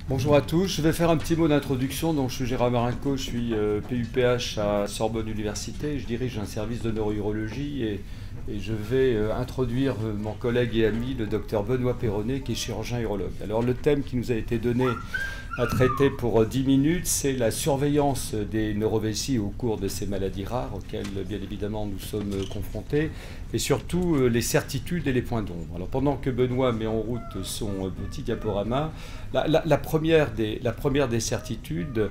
Bonjour à tous, je vais faire un petit mot d'introduction. Donc, je suis Gérard Marinco, je suis PUPH à Sorbonne Université. Je dirige un service de neurourologie et je vais introduire mon collègue et ami, le docteur Benoît Perronnet, qui est chirurgien urologue. Alors, le thème qui nous a été donné à traiter pour 10 minutes, c'est la surveillance des neurovessies au cours de ces maladies rares auxquelles, bien évidemment, nous sommes confrontés, et surtout les certitudes et les points d'ombre. Alors, pendant que Benoît met en route son petit diaporama, la première des certitudes,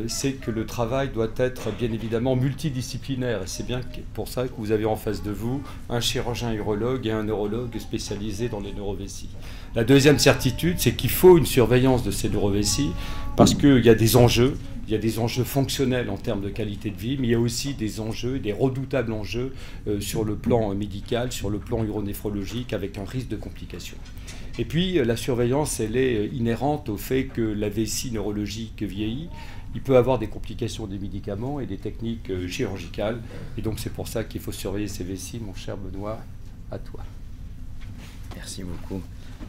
c'est que le travail doit être bien évidemment multidisciplinaire. Et c'est bien pour ça que vous avez en face de vous un chirurgien urologue et un neurologue spécialisé dans les neurovessies. La deuxième certitude, c'est qu'il faut une surveillance de ces neurovessies parce qu'il y a des enjeux. Il y a des enjeux fonctionnels en termes de qualité de vie, mais il y a aussi des enjeux, des redoutables enjeux sur le plan médical, sur le plan uronéphrologique, avec un risque de complications. Et puis, la surveillance, elle est inhérente au fait que la vessie neurologique vieillit. Il peut avoir des complications des médicaments et des techniques chirurgicales. Et donc, c'est pour ça qu'il faut surveiller ces vessies. Mon cher Benoît, à toi. Merci beaucoup.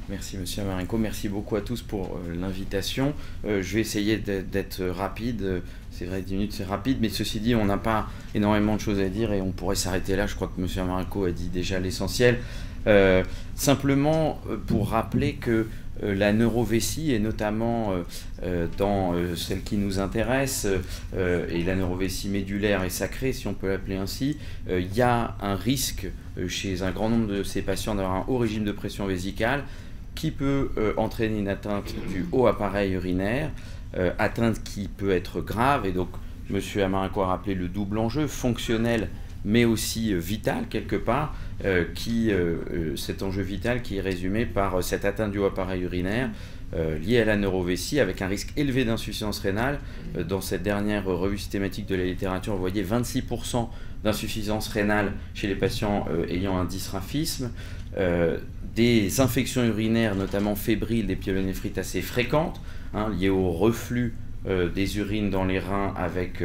Merci Monsieur Marinco, merci beaucoup à tous pour l'invitation. Je vais essayer d'être rapide. C'est vrai, 10 minutes c'est rapide, mais ceci dit, on n'a pas énormément de choses à dire et on pourrait s'arrêter là. Je crois que Monsieur Marinco a dit déjà l'essentiel. Simplement pour rappeler que la neurovessie, et notamment dans celle qui nous intéresse, et la neurovessie médulaire et sacrée, si on peut l'appeler ainsi, il y a un risque chez un grand nombre de ces patients d'avoir un haut régime de pression vésicale qui peut entraîner une atteinte du haut appareil urinaire, atteinte qui peut être grave, et donc M. Marinco a rappelé le double enjeu, fonctionnel mais aussi vital quelque part, cet enjeu vital qui est résumé par cette atteinte du haut appareil urinaire liée à la neurovessie avec un risque élevé d'insuffisance rénale. Dans cette dernière revue systématique de la littérature, vous voyez 26% d'insuffisance rénale chez les patients ayant un dysraphisme, des infections urinaires, notamment fébriles, des pyélonéphrite assez fréquentes, liées au reflux des urines dans les reins avec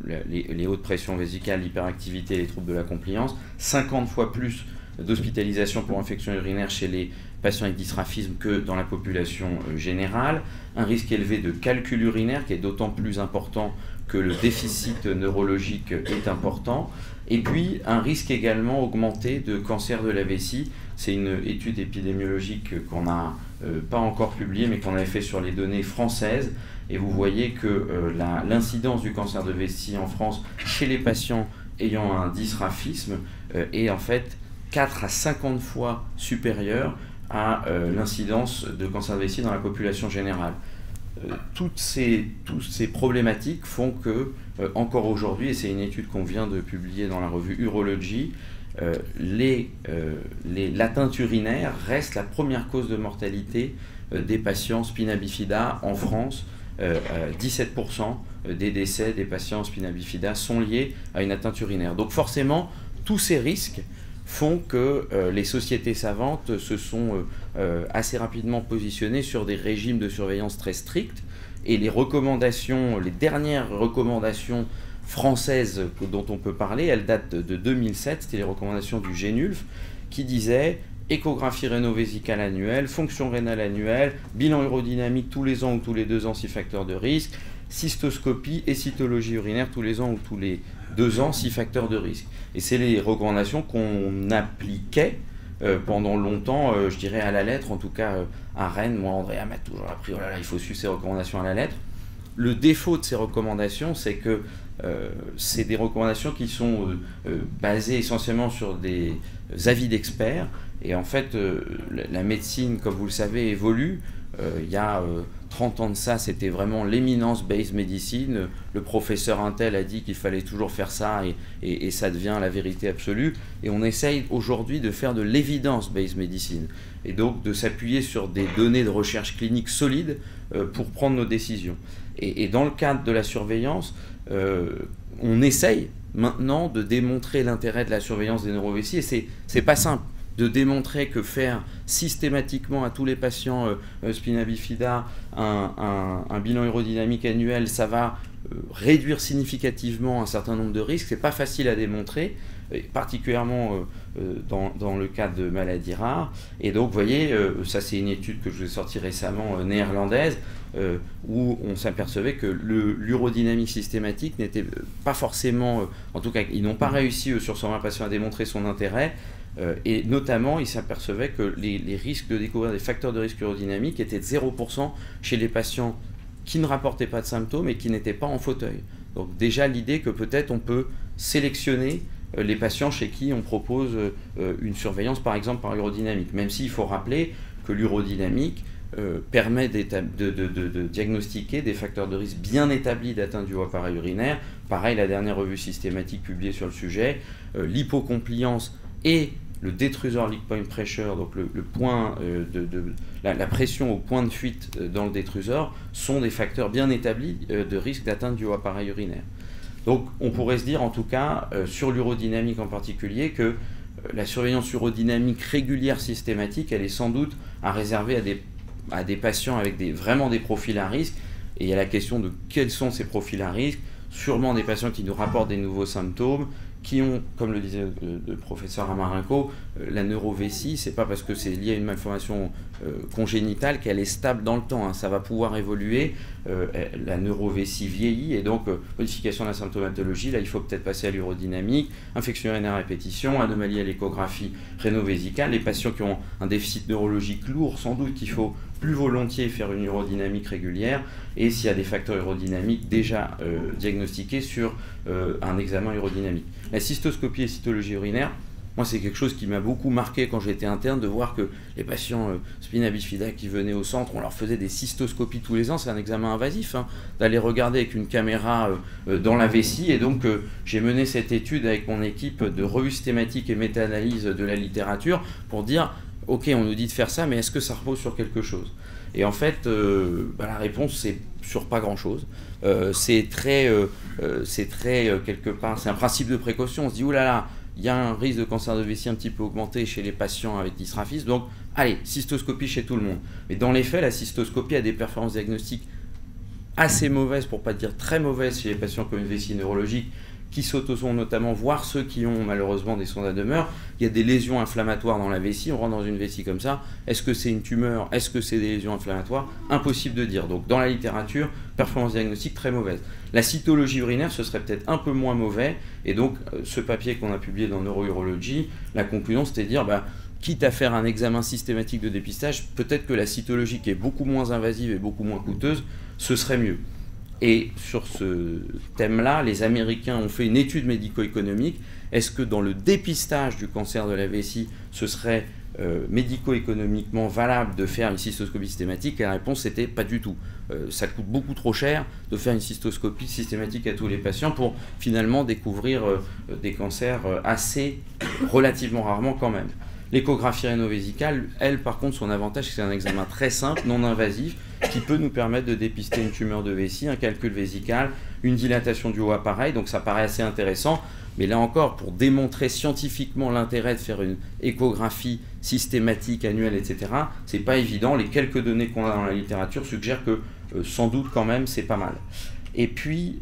les hautes pressions vésicales, l'hyperactivité et les troubles de la compliance, 50 fois plus d'hospitalisation pour infection urinaire chez les patients avec dysraphisme que dans la population générale, un risque élevé de calcul urinaire qui est d'autant plus important que le déficit neurologique est important, et puis un risque également augmenté de cancer de la vessie. C'est une étude épidémiologique qu'on n'a pas encore publiée, mais qu'on avait fait sur les données françaises, et vous voyez que l'incidence du cancer de vessie en France chez les patients ayant un dysraphisme est en fait 4 à 50 fois supérieure à l'incidence de cancer de vessie dans la population générale. Toutes ces problématiques font que, encore aujourd'hui, et c'est une étude qu'on vient de publier dans la revue Urology, l'atteinte urinaire reste la première cause de mortalité des patients spina bifida en France. 17% des décès des patients spina bifida sont liés à une atteinte urinaire. Donc forcément, tous ces risques font que les sociétés savantes se sont assez rapidement positionnées sur des régimes de surveillance très stricts, et les dernières recommandations françaises dont on peut parler, elles datent de 2007, c'était les recommandations du GENULF qui disaient échographie rénovésicale annuelle, fonction rénale annuelle, bilan urodynamique tous les ans ou tous les 2 ans, 6 facteurs de risque, cystoscopie et cytologie urinaire tous les ans ou tous les 2 ans, 6 facteurs de risque. Et c'est les recommandations qu'on appliquait pendant longtemps, je dirais à la lettre, en tout cas à Rennes. Moi, Andrea m'a toujours appris, oh là là, il faut suivre ces recommandations à la lettre. Le défaut de ces recommandations, c'est que c'est des recommandations qui sont basées essentiellement sur des avis d'experts. Et en fait, la médecine, comme vous le savez, évolue. Il y a 30 ans de ça, c'était vraiment l'éminence-based medicine. Le professeur Intel a dit qu'il fallait toujours faire ça et ça devient la vérité absolue. Et on essaye aujourd'hui de faire de l'évidence-based medicine. Et donc de s'appuyer sur des données de recherche clinique solides pour prendre nos décisions. Et dans le cadre de la surveillance, on essaye maintenant de démontrer l'intérêt de la surveillance des neurovessies. Et c'est pas simple de démontrer que faire systématiquement à tous les patients spina bifida un bilan urodynamique annuel, ça va réduire significativement un certain nombre de risques. C'est pas facile à démontrer, particulièrement dans le cas de maladies rares. Et donc, vous voyez, ça c'est une étude que je vous ai sortie récemment néerlandaise. où on s'apercevait que l'urodynamique systématique n'était pas forcément, en tout cas, ils n'ont pas réussi sur 120 patients à démontrer son intérêt. Et notamment, ils s'apercevaient que les risques de découvrir des facteurs de risque urodynamique étaient de 0% chez les patients qui ne rapportaient pas de symptômes et qui n'étaient pas en fauteuil. Donc déjà, l'idée que peut-être on peut sélectionner les patients chez qui on propose une surveillance, par exemple, par urodynamique. Même s'il faut rappeler que l'urodynamique permet de diagnostiquer des facteurs de risque bien établis d'atteinte du haut appareil urinaire. Pareil, la dernière revue systématique publiée sur le sujet, l'hypocompliance et le detrusor leak point pressure, donc le point la pression au point de fuite dans le detrusor, sont des facteurs bien établis de risque d'atteinte du haut appareil urinaire. Donc on pourrait se dire en tout cas, sur l'urodynamique en particulier, que la surveillance urodynamique régulière systématique, elle est sans doute à réserver à des patients avec vraiment des profils à risque. Et il y a la question de quels sont ces profils à risque, sûrement des patients qui nous rapportent des nouveaux symptômes, qui ont, comme le disait le professeur Amarenko, la neurovessie, c'est pas parce que c'est lié à une malformation congénitale qu'elle est stable dans le temps, hein. Ça va pouvoir évoluer, la neurovessie vieillit, et donc modification de la symptomatologie, là il faut peut-être passer à l'urodynamique, infection urinaire à répétition, anomalie à l'échographie réno-vésicale, les patients qui ont un déficit neurologique lourd, sans doute qu'il faut plus volontiers faire une urodynamique régulière, et s'il y a des facteurs urodynamiques déjà diagnostiqués sur un examen urodynamique. La cystoscopie et cytologie urinaire, moi c'est quelque chose qui m'a beaucoup marqué quand j'étais interne, de voir que les patients spina bifida qui venaient au centre, on leur faisait des cystoscopies tous les ans, c'est un examen invasif, hein, d'aller regarder avec une caméra dans la vessie, et donc j'ai mené cette étude avec mon équipe de revue systématique et méta-analyse de la littérature pour dire ok, on nous dit de faire ça, mais est-ce que ça repose sur quelque chose? Et en fait, la réponse, c'est sur pas grand-chose. C'est très, quelque part, c'est un principe de précaution. On se dit, oulala, il y a un risque de cancer de vessie un petit peu augmenté chez les patients avec dysgraphie, donc allez, cystoscopie chez tout le monde. Mais dans les faits, la cystoscopie a des performances diagnostiques assez mauvaises, pour pas dire très mauvaises, chez les patients qui ont une vessie neurologique, qui s'autosondent notamment, voire ceux qui ont malheureusement des sondes à demeure. Il y a des lésions inflammatoires dans la vessie, on rentre dans une vessie comme ça, est-ce que c'est une tumeur, est-ce que c'est des lésions inflammatoires? Impossible de dire. Donc dans la littérature, performance diagnostique très mauvaise. La cytologie urinaire, ce serait peut-être un peu moins mauvais, et donc ce papier qu'on a publié dans Neurourology, la conclusion c'était de dire, quitte à faire un examen systématique de dépistage, peut-être que la cytologie qui est beaucoup moins invasive et beaucoup moins coûteuse, ce serait mieux. Et sur ce thème-là, les Américains ont fait une étude médico-économique. Est-ce que dans le dépistage du cancer de la vessie, ce serait médico-économiquement valable de faire une cystoscopie systématique? Et la réponse c'était pas du tout. Ça coûte beaucoup trop cher de faire une cystoscopie systématique à tous les patients pour finalement découvrir des cancers assez relativement rarement quand même. L'échographie réno-vésicale, elle par contre, son avantage c'est que c'est un examen très simple, non invasif, qui peut nous permettre de dépister une tumeur de vessie, un calcul vésical, une dilatation du haut appareil, donc ça paraît assez intéressant. Mais là encore, pour démontrer scientifiquement l'intérêt de faire une échographie systématique, annuelle, etc., c'est pas évident. Les quelques données qu'on a dans la littérature suggèrent que sans doute quand même c'est pas mal. Et puis,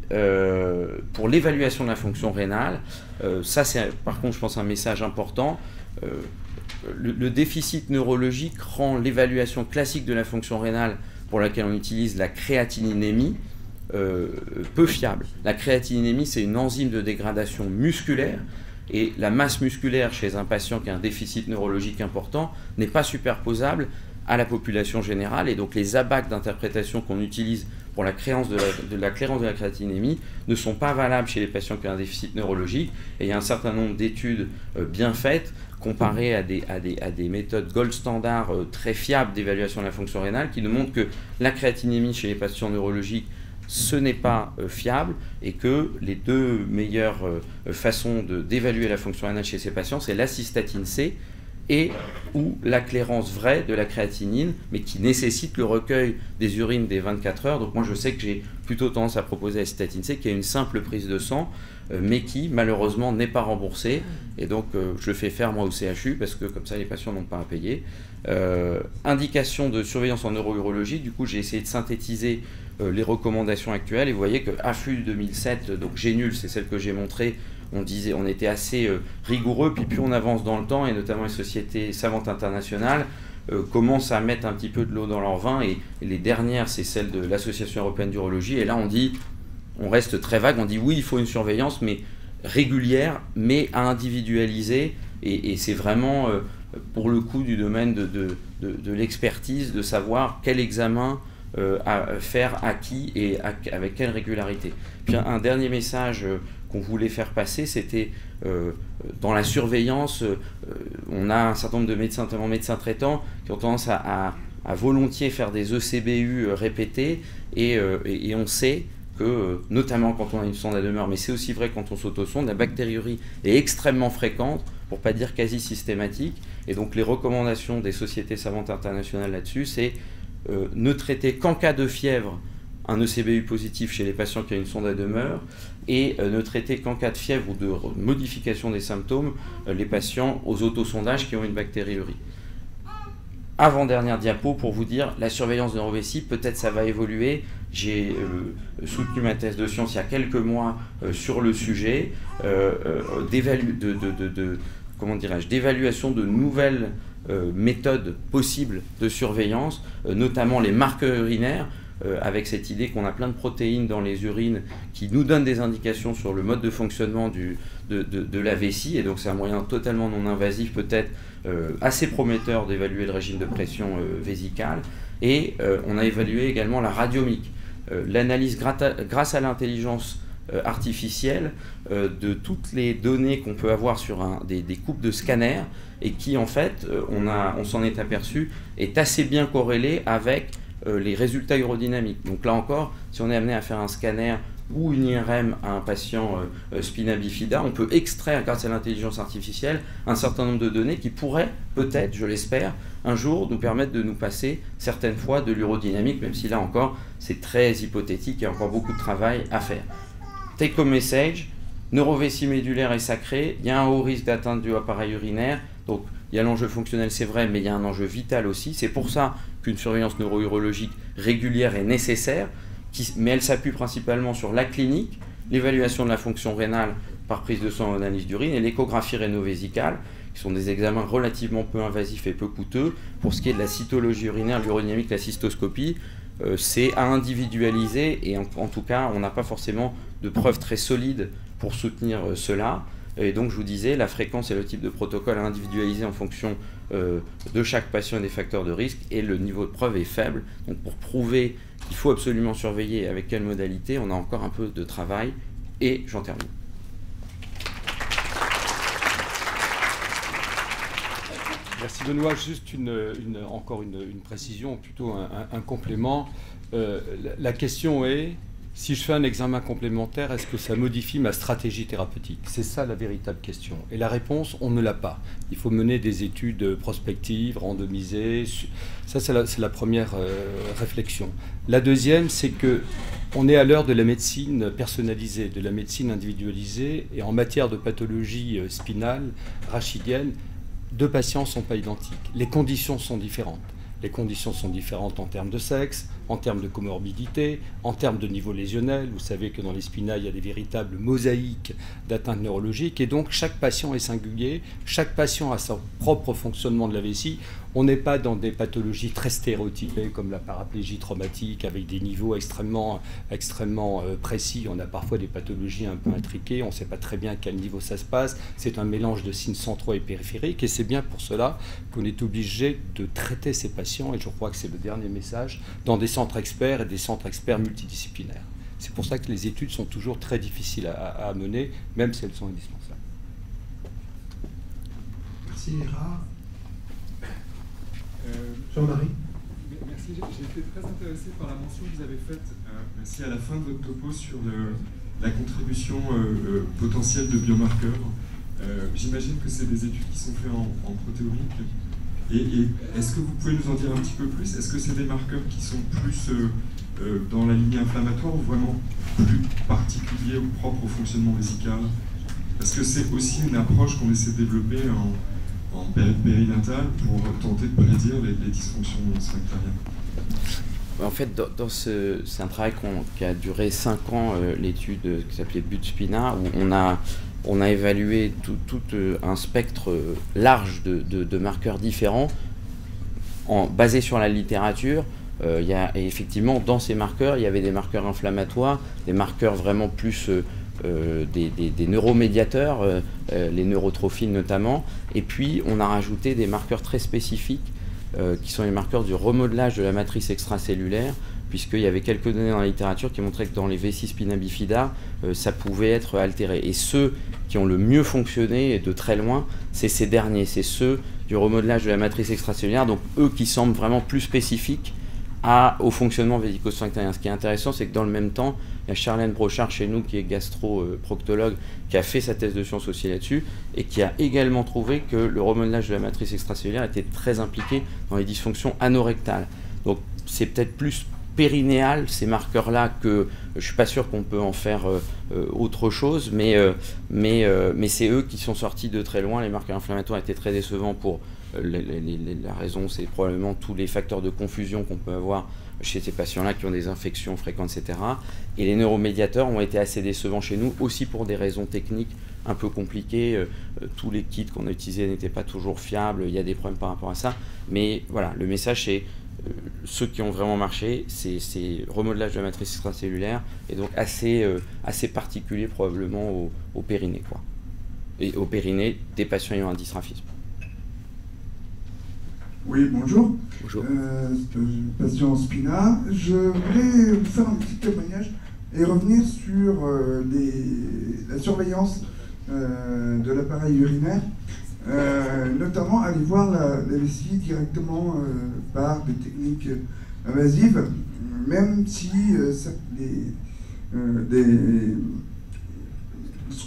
pour l'évaluation de la fonction rénale, ça c'est par contre je pense un message important. Le déficit neurologique rend l'évaluation classique de la fonction rénale, pour laquelle on utilise la créatininémie, peu fiable. La créatininémie, c'est une enzyme de dégradation musculaire, et la masse musculaire chez un patient qui a un déficit neurologique important n'est pas superposable à la population générale, et donc les abacs d'interprétation qu'on utilise pour la clairance de la créatininémie ne sont pas valables chez les patients qui ont un déficit neurologique, et il y a un certain nombre d'études bien faites comparées à des méthodes gold standard très fiables d'évaluation de la fonction rénale qui nous montrent que la créatininémie chez les patients neurologiques, ce n'est pas fiable, et que les deux meilleures façons d'évaluer la fonction rénale chez ces patients, c'est la cystatine C et ou la clairance vraie de la créatinine, mais qui nécessite le recueil des urines des 24 heures. Donc moi je sais que j'ai plutôt tendance à proposer la cystatine C, qui est une simple prise de sang, mais qui malheureusement n'est pas remboursée, et donc je le fais faire moi au CHU, parce que comme ça les patients n'ont pas à payer. Indication de surveillance en neurourologie, du coup j'ai essayé de synthétiser les recommandations actuelles, et vous voyez que AFU 2007, donc G-nul, c'est celle que j'ai montrée, on était assez rigoureux, puis plus on avance dans le temps, et notamment les sociétés savantes internationales, commencent à mettre un petit peu de l'eau dans leur vin, et les dernières, c'est celle de l'Association européenne d'urologie, et là on reste très vague, on dit oui, il faut une surveillance, mais régulière, mais à individualiser, et c'est vraiment pour le coup du domaine de l'expertise, de savoir quel examen à faire à qui et avec quelle régularité. Puis un dernier message qu'on voulait faire passer, c'était dans la surveillance, on a un certain nombre de médecins, notamment médecins traitants, qui ont tendance à volontiers faire des ECBU répétés, et on sait que, notamment quand on a une sonde à demeure, mais c'est aussi vrai quand on s'autosonde, la bactériurie est extrêmement fréquente, pour pas dire quasi systématique, et donc les recommandations des sociétés savantes internationales là-dessus, c'est ne traiter qu'en cas de fièvre un ECBU positif chez les patients qui ont une sonde à demeure, et ne traiter qu'en cas de fièvre ou de modification des symptômes les patients aux autosondages qui ont une bactériurie. Avant-dernière diapo pour vous dire, la surveillance de neurovessie, peut-être ça va évoluer. J'ai soutenu ma thèse de science il y a quelques mois sur le sujet d'évaluation de nouvelles méthodes possibles de surveillance, notamment les marqueurs urinaires, avec cette idée qu'on a plein de protéines dans les urines qui nous donnent des indications sur le mode de fonctionnement de la vessie, et donc c'est un moyen totalement non invasif, peut-être assez prometteur d'évaluer le régime de pression vésicale. Et on a évalué également la radiomique, l'analyse grâce à l'intelligence artificielle de toutes les données qu'on peut avoir sur des coupes de scanners, et qui en fait, on s'en est aperçu, est assez bien corrélée avec les résultats urodynamiques. Donc là encore, si on est amené à faire un scanner ou une IRM à un patient spina bifida, on peut extraire, grâce à l'intelligence artificielle, un certain nombre de données qui pourraient, peut-être, je l'espère, un jour nous permettre de nous passer certaines fois de l'urodynamique, même si là encore, c'est très hypothétique, il y a encore beaucoup de travail à faire. Take home message, neurovessie médulaire est sacrée, il y a un haut risque d'atteinte du appareil urinaire, donc il y a l'enjeu fonctionnel, c'est vrai, mais il y a un enjeu vital aussi. C'est pour ça qu'une surveillance neuro-urologique régulière est nécessaire, mais elle s'appuie principalement sur la clinique, l'évaluation de la fonction rénale par prise de sang ou analyse d'urine, et l'échographie réno-vésicale, qui sont des examens relativement peu invasifs et peu coûteux. Pour ce qui est de la cytologie urinaire, l'urodynamique, la cystoscopie, c'est à individualiser, et en tout cas, on n'a pas forcément de preuves très solides pour soutenir cela. Et donc, je vous disais, la fréquence et le type de protocole à individualiser en fonction de chaque patient et des facteurs de risque, et le niveau de preuve est faible. Donc, pour prouver qu'il faut absolument surveiller avec quelle modalité, on a encore un peu de travail, et j'en termine. Merci Benoît. Juste encore une précision, plutôt un complément. La question est, si je fais un examen complémentaire, est-ce que ça modifie ma stratégie thérapeutique? C'est ça la véritable question. Et la réponse, on ne l'a pas. Il faut mener des études prospectives, randomisées. Ça, c'est la première réflexion. La deuxième, c'est qu'on est à l'heure de la médecine personnalisée, de la médecine individualisée. Et en matière de pathologie spinale, rachidienne, deux patients ne sont pas identiques. Les conditions sont différentes. Les conditions sont différentes en termes de sexe, en termes de comorbidité, en termes de niveau lésionnel. Vous savez que dans les spinas, il y a des véritables mosaïques d'atteintes neurologiques. Et donc, chaque patient est singulier. Chaque patient a son propre fonctionnement de la vessie. On n'est pas dans des pathologies très stéréotypées comme la paraplégie traumatique avec des niveaux extrêmement précis. On a parfois des pathologies un peu intriquées. On ne sait pas très bien à quel niveau ça se passe. C'est un mélange de signes centraux et périphériques. Et c'est bien pour cela qu'on est obligé de traiter ces patients, et je crois que c'est le dernier message, dans des centres experts et des centres experts multidisciplinaires. C'est pour ça que les études sont toujours très difficiles à mener, même si elles sont indispensables. Merci, Gérard. Jean-Marie. Merci, j'ai été très intéressé par la mention que vous avez faite merci à la fin de votre topo sur la contribution potentielle de biomarqueurs. J'imagine que c'est des études qui sont faites en protéomique. Et est-ce que vous pouvez nous en dire un petit peu plus? Est-ce que c'est des marqueurs qui sont plus dans la lignée inflammatoire ou vraiment plus particuliers ou propres au fonctionnement vésical? Parce que c'est aussi une approche qu'on essaie de développer en période périnatale pour tenter de prédire les dysfonctions sphinctériennes. En fait, c'est un travail qui a duré 5 ans, l'étude qui s'appelait BUT-SPINA, où on a évalué tout un spectre large de marqueurs différents. basés sur la littérature. Et effectivement, dans ces marqueurs, il y avait des marqueurs inflammatoires, des marqueurs vraiment plus des neuromédiateurs, les neurotrophiles notamment, et puis on a rajouté des marqueurs très spécifiques qui sont les marqueurs du remodelage de la matrice extracellulaire, puisqu'il y avait quelques données dans la littérature qui montraient que dans les V6 spina bifida, ça pouvait être altéré. Et ceux qui ont le mieux fonctionné, et de très loin, c'est ces derniers, c'est ceux du remodelage de la matrice extracellulaire, donc eux qui semblent vraiment plus spécifiques au fonctionnement vésico-sphinctérien. Ce qui est intéressant, c'est que dans le même temps, il y a Charlène Brochard chez nous, qui est gastro-proctologue, qui a fait sa thèse de science aussi là-dessus, et qui a également trouvé que le remodelage de la matrice extracellulaire était très impliqué dans les dysfonctions anorectales. Donc c'est peut-être plus périnéal, ces marqueurs-là, que je ne suis pas sûr qu'on peut en faire autre chose, mais c'est eux qui sont sortis de très loin. Les marqueurs inflammatoires étaient très décevants pour la raison, c'est probablement tous les facteurs de confusion qu'on peut avoir chez ces patients-là qui ont des infections fréquentes, etc. Et les neuromédiateurs ont été assez décevants chez nous, aussi pour des raisons techniques un peu compliquées. Tous les kits qu'on a utilisés n'étaient pas toujours fiables, il y a des problèmes par rapport à ça. Mais voilà, le message, c'est ceux qui ont vraiment marché, c'est remodelage de la matrice extracellulaire, et donc assez particulier probablement au périnée, quoi. Et au périnée des patients ayant un dystrophisme. Oui, bonjour. Bonjour. Patient Spina. Je voulais vous faire un petit témoignage et revenir sur la surveillance de l'appareil urinaire, notamment aller voir la vessie directement par des techniques invasives, même si ce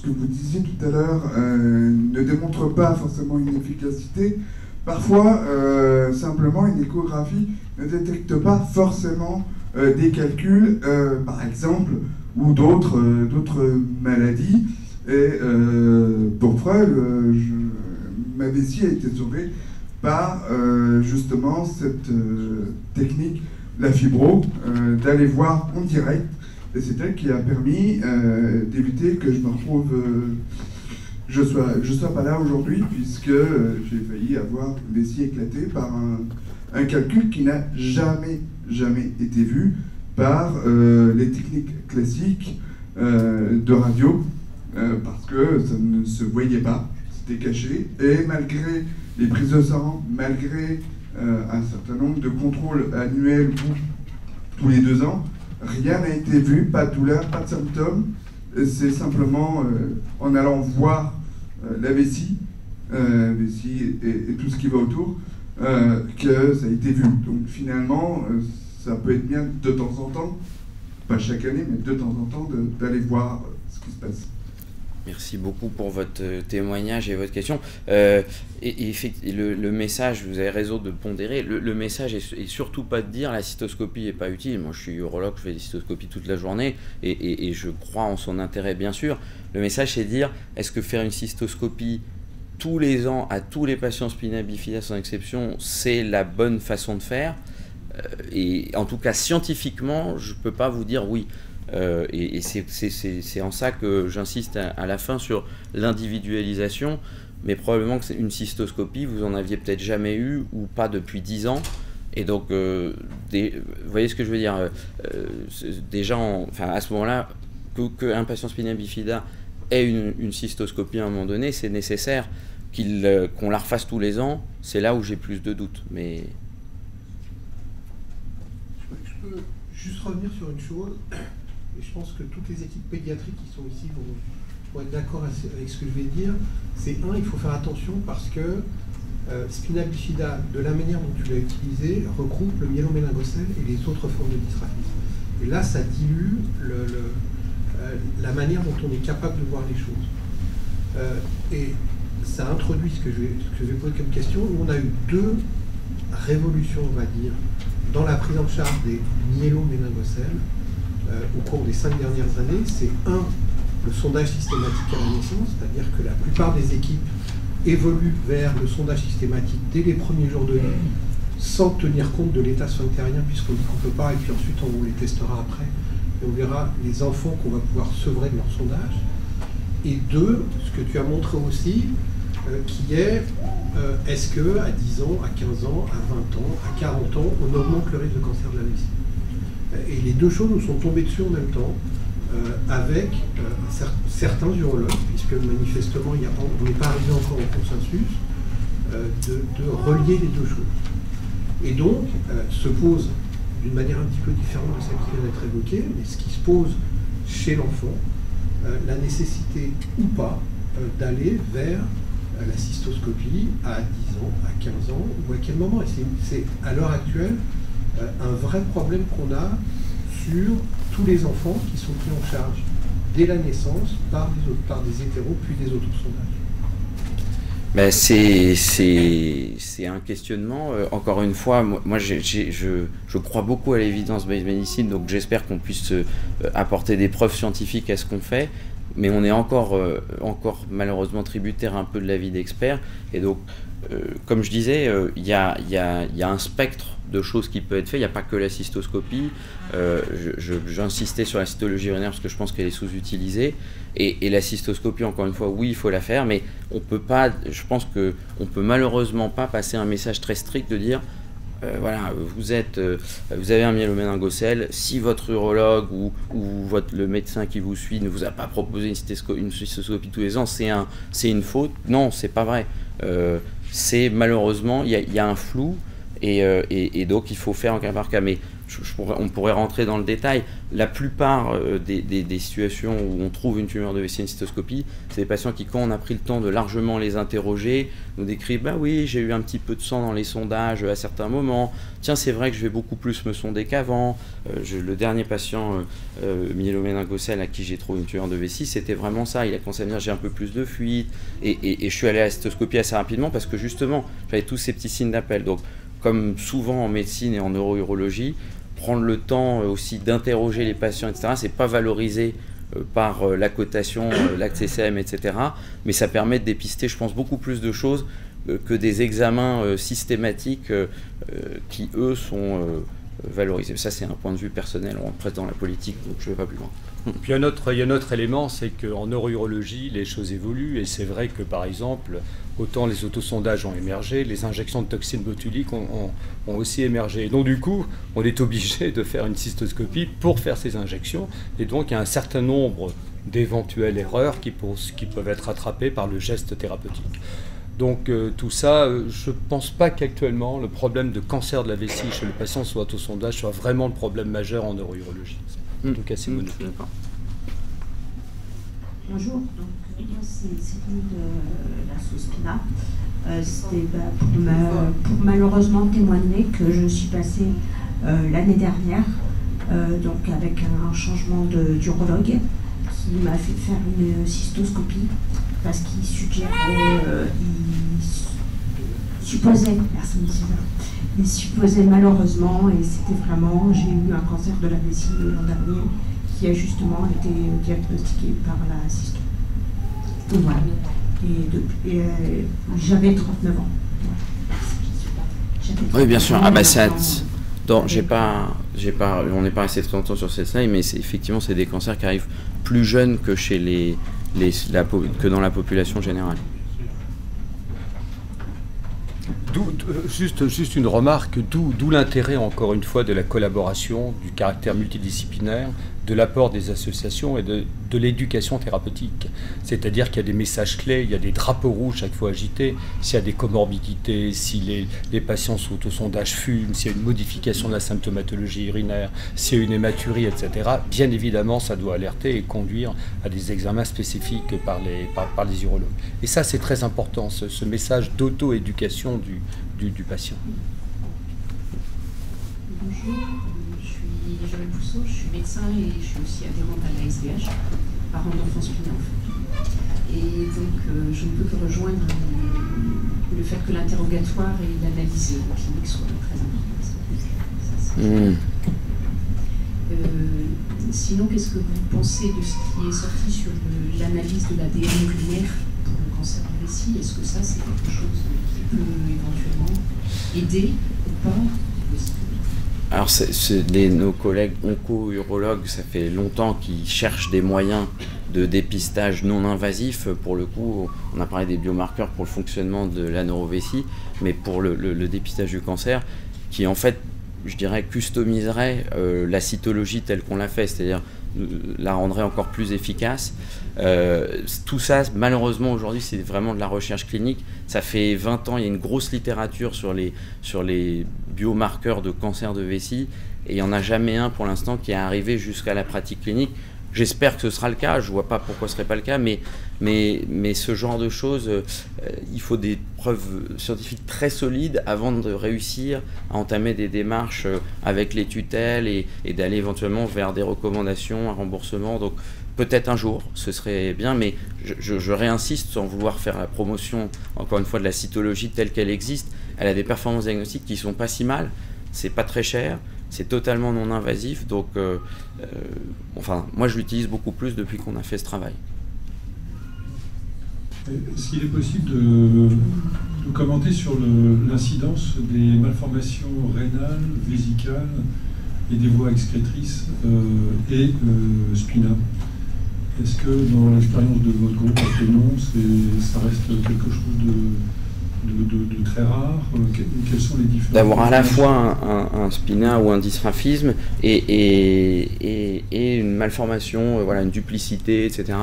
que vous disiez tout à l'heure ne démontre pas forcément une efficacité. Parfois, simplement, une échographie ne détecte pas forcément des calculs, par exemple, ou d'autres maladies. Et pour preuve, ma vessie a été sauvée par justement cette technique, la fibro, d'aller voir en direct. Et c'est elle qui a permis d'éviter que je me retrouve... je sois pas là aujourd'hui, puisque j'ai failli avoir une vessie éclatée par un calcul qui n'a jamais été vu par les techniques classiques de radio, parce que ça ne se voyait pas, c'était caché, et malgré les prises de sang, malgré un certain nombre de contrôles annuels ou tous les 2 ans, rien n'a été vu, pas de douleur, pas de symptômes. C'est simplement en allant voir la vessie et tout ce qui va autour, que ça a été vu. Donc finalement, ça peut être bien de temps en temps, pas chaque année, mais de temps en temps, d'aller voir ce qui se passe. Merci beaucoup pour votre témoignage et votre question. Le message, vous avez raison de pondérer, le message est surtout pas de dire la cystoscopie n'est pas utile. Moi, je suis urologue, je fais des cystoscopies toute la journée et je crois en son intérêt, bien sûr. Le message, c'est de dire, est-ce que faire une cystoscopie tous les ans à tous les patients spina bifida sans exception, c'est la bonne façon de faire? Et en tout cas, scientifiquement, je ne peux pas vous dire oui. Et c'est en ça que j'insiste à la fin sur l'individualisation, mais probablement que c'est une cystoscopie, vous en aviez peut-être jamais eu ou pas depuis 10 ans. Et donc, vous voyez ce que je veux dire, déjà, à ce moment-là, qu'un patient spina bifida ait une cystoscopie à un moment donné, c'est nécessaire qu'on la refasse tous les ans. C'est là où j'ai plus de doutes. Mais... Je peux juste revenir sur une chose. Et je pense que toutes les équipes pédiatriques qui sont ici vont être d'accord avec ce que je vais dire. C'est il faut faire attention parce que spina bifida, de la manière dont tu l'as utilisé, regroupe le myélomélangocèle et les autres formes de dystrophisme. Et là, ça dilue la manière dont on est capable de voir les choses. Et ça introduit ce que je vais poser comme question. Où on a eu 2 révolutions, on va dire, dans la prise en charge des myélomélangocèles au cours des 5 dernières années. C'est le sondage systématique à la naissance, c'est-à-dire que la plupart des équipes évoluent vers le sondage systématique dès les premiers jours de vie, sans tenir compte de l'état sphinctérien, puisqu'on dit qu'on ne peut pas, et puis ensuite on les testera après, et on verra les enfants qu'on va pouvoir sevrer de leur sondage. Et 2, ce que tu as montré aussi, qui est est-ce qu'à 10 ans, à 15 ans, à 20 ans, à 40 ans, on augmente le risque de cancer de la vessie? Et les deux choses nous sont tombées dessus en même temps, avec certains urologues, puisque manifestement on n'est pas arrivé encore au consensus, de relier les deux choses. Et donc, se pose d'une manière un petit peu différente de celle qui vient d'être évoquée, mais ce qui se pose chez l'enfant, la nécessité ou pas d'aller vers la cystoscopie à 10 ans, à 15 ans, ou à quel moment. Et c'est à l'heure actuelle un vrai problème qu'on a sur tous les enfants qui sont pris en charge dès la naissance par des hétéros puis des autosondages. Ben c'est un questionnement. Encore une fois, moi je crois beaucoup à l'évidence-based medicine, donc j'espère qu'on puisse apporter des preuves scientifiques à ce qu'on fait, mais on est encore malheureusement tributaire un peu de l'avis d'experts. Et donc, comme je disais, il y a un spectre de choses qui peut être fait. Il n'y a pas que la cystoscopie. J'insistais sur la cytologie urinaire parce que je pense qu'elle est sous-utilisée. Et la cystoscopie, encore une fois, oui, il faut la faire, mais on peut pas. Je pense qu'on peut malheureusement pas passer un message très strict de dire voilà, vous avez un myéloméningocèle, si votre urologue ou le médecin qui vous suit ne vous a pas proposé une cystoscopie tous les ans, c'est une faute. Non, c'est pas vrai. C'est malheureusement, il y a un flou. Et donc il faut faire en cas par cas, mais on pourrait rentrer dans le détail. La plupart des situations où on trouve une tumeur de vessie, une cystoscopie, c'est des patients qui, quand on a pris le temps de largement les interroger, nous décrivent « bah oui, j'ai eu un petit peu de sang dans les sondages à certains moments, tiens c'est vrai que je vais beaucoup plus me sonder qu'avant, le dernier patient myéloméningocèle à qui j'ai trouvé une tumeur de vessie, c'était vraiment ça, il a commencé à me dire j'ai un peu plus de fuite, et je suis allé à la cystoscopie assez rapidement parce que justement j'avais tous ces petits signes d'appel. Donc comme souvent en médecine et en neurourologie, prendre le temps aussi d'interroger les patients, etc., c'est pas valorisé par la cotation, l'ACCM, etc., mais ça permet de dépister, je pense, beaucoup plus de choses que des examens systématiques qui, eux, sont valorisés. Ça, c'est un point de vue personnel, on rentre presque dans la politique, donc je ne vais pas plus loin. Puis il y a un autre élément, c'est qu'en neurourologie, les choses évoluent, et c'est vrai que, par exemple, autant les autosondages ont émergé, les injections de toxines botuliques ont aussi émergé. Et donc, du coup, on est obligé de faire une cystoscopie pour faire ces injections, et donc il y a un certain nombre d'éventuelles erreurs qui peuvent être rattrapées par le geste thérapeutique. Donc tout ça, je ne pense pas qu'actuellement le problème de cancer de la vessie chez le patient sous autosondage soit vraiment le problème majeur en neurourologie. En tout cas, c'est mon opinion. Bonjour, donc moi c'est Céline de la Sospina. C'était pour malheureusement témoigner que je suis passée l'année dernière donc avec un changement d'urologue qui m'a fait faire une cystoscopie parce qu'il suggérait, il supposait malheureusement, et c'était vraiment, j'ai eu un cancer de la vessie l'an dernier qui a justement été diagnostiqué par la cysto. Voilà. Et j'avais 39 ans. Oui, bien sûr. Ah bah ça. On n'est pas resté trop longtemps sur cette slide, mais effectivement, c'est des cancers qui arrivent plus jeunes que chez que dans la population générale. Juste une remarque, d'où l'intérêt, encore une fois, de la collaboration, du caractère multidisciplinaire, de l'apport des associations et de l'éducation thérapeutique. C'est-à-dire qu'il y a des messages clés, il y a des drapeaux rouges chaque fois agités, s'il y a des comorbidités, si les patients sous autosondage fument, s'il y a une modification de la symptomatologie urinaire, s'il y a une hématurie, etc. Bien évidemment, ça doit alerter et conduire à des examens spécifiques par les urologues. Et ça, c'est très important, ce message d'auto-éducation du patient. Bonjour, je suis Joël Pousseau, je suis médecin et je suis aussi adhérente à la SBH, parent d'enfants spinés en fait. Et donc je ne peux que rejoindre le fait que l'interrogatoire et l'analyse clinique soient très importants. Sinon, qu'est-ce que vous pensez de ce qui est sorti sur l'analyse de l'ADN urinaire pour le cancer de vessie? Est-ce que ça, c'est quelque chose qui peut éventuellement aider ou pas? Alors nos collègues onco-urologues, ça fait longtemps qu'ils cherchent des moyens de dépistage non invasif. Pour le coup, on a parlé des biomarqueurs pour le fonctionnement de la neurovessie, mais pour le dépistage du cancer, qui en fait, je dirais, customiserait la cytologie telle qu'on l'a fait, c'est-à-dire la rendrait encore plus efficace. Tout ça, malheureusement, aujourd'hui, c'est vraiment de la recherche clinique. Ça fait 20 ans, il y a une grosse littérature sur les biomarqueurs de cancer de vessie, et il n'y en a jamais un pour l'instant qui est arrivé jusqu'à la pratique clinique. J'espère que ce sera le cas, je ne vois pas pourquoi ce ne serait pas le cas, mais ce genre de choses, il faut des preuves scientifiques très solides avant de réussir à entamer des démarches avec les tutelles et d'aller éventuellement vers des recommandations, un remboursement. Donc peut-être un jour, ce serait bien, mais je réinsiste sans vouloir faire la promotion, encore une fois, de la cytologie telle qu'elle existe. Elle a des performances diagnostiques qui ne sont pas si mal, c'est pas très cher. C'est totalement non invasif, donc enfin, moi je l'utilise beaucoup plus depuis qu'on a fait ce travail. Est-ce qu'il est possible de commenter sur l'incidence des malformations rénales, vésicales et des voies excrétrices et spina? Est-ce que dans l'expérience de votre groupe à Thonon, ça reste quelque chose de très rare? Quels sont les différents? D'avoir à la fois un spina ou un dysgraphisme et une malformation, voilà, une duplicité, etc.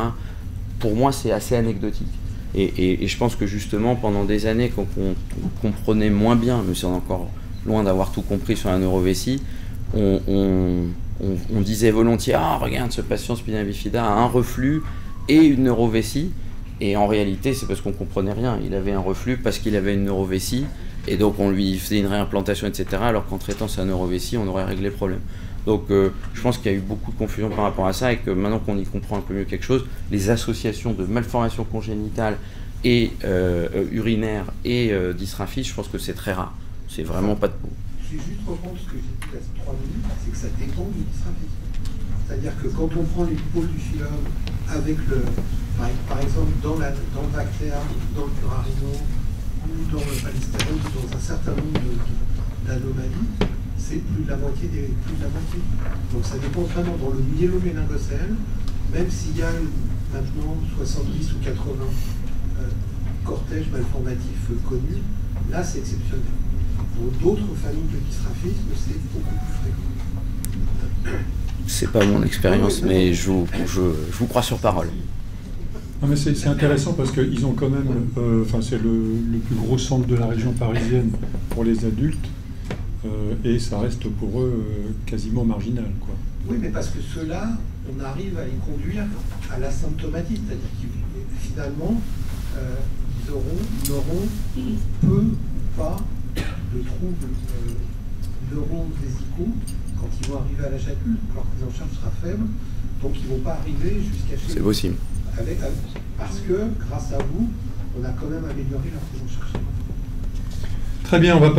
Pour moi, c'est assez anecdotique. Et je pense que justement, pendant des années, quand on comprenait moins bien, mais c'est encore loin d'avoir tout compris sur la neurovessie, on disait volontiers « Ah, regarde, ce patient spina bifida a un reflux et une neurovessie ». Et en réalité, c'est parce qu'on ne comprenait rien. Il avait un reflux parce qu'il avait une neurovessie, et donc on lui faisait une réimplantation, etc. Alors qu'en traitant sa neurovessie, on aurait réglé le problème. Donc je pense qu'il y a eu beaucoup de confusion par rapport à ça, et que maintenant qu'on y comprend un peu mieux quelque chose, les associations de malformations congénitales et urinaires et dysgraphie, je pense que c'est très rare. C'est vraiment pas de peau. Je vais juste reprendre ce que j'ai dit il y a 3 minutes, c'est que ça dépend du dysgraphisme. C'est-à-dire que quand on prend les pôles du phylum avec par exemple dans le bactère, dans le curarino ou dans le palistérone, dans un certain nombre d'anomalies, c'est plus de la moitié. Donc ça dépend vraiment dans le myéloméningocèle, même s'il y a maintenant 70 ou 80 cortèges malformatifs connus, là c'est exceptionnel. Pour d'autres familles de dysgraphisme, c'est beaucoup plus fréquent. C'est pas mon expérience, mais je vous crois sur parole. Non, mais c'est intéressant parce qu'ils ont quand même, c'est le plus gros centre de la région parisienne pour les adultes, et ça reste pour eux quasiment marginal, quoi. Oui, mais parce que ceux-là, on arrive à les conduire à l'asymptomatique, c'est-à-dire qu'ils finalement, ils n'auront peu ou pas de troubles neurovésicaux quand ils vont arriver à l'âge adulte. Leur prise en charge sera faible, donc ils ne vont pas arriver jusqu'à chez nous. C'est possible. Parce que, grâce à vous, on a quand même amélioré leur prise en charge. Très bien, on va passer.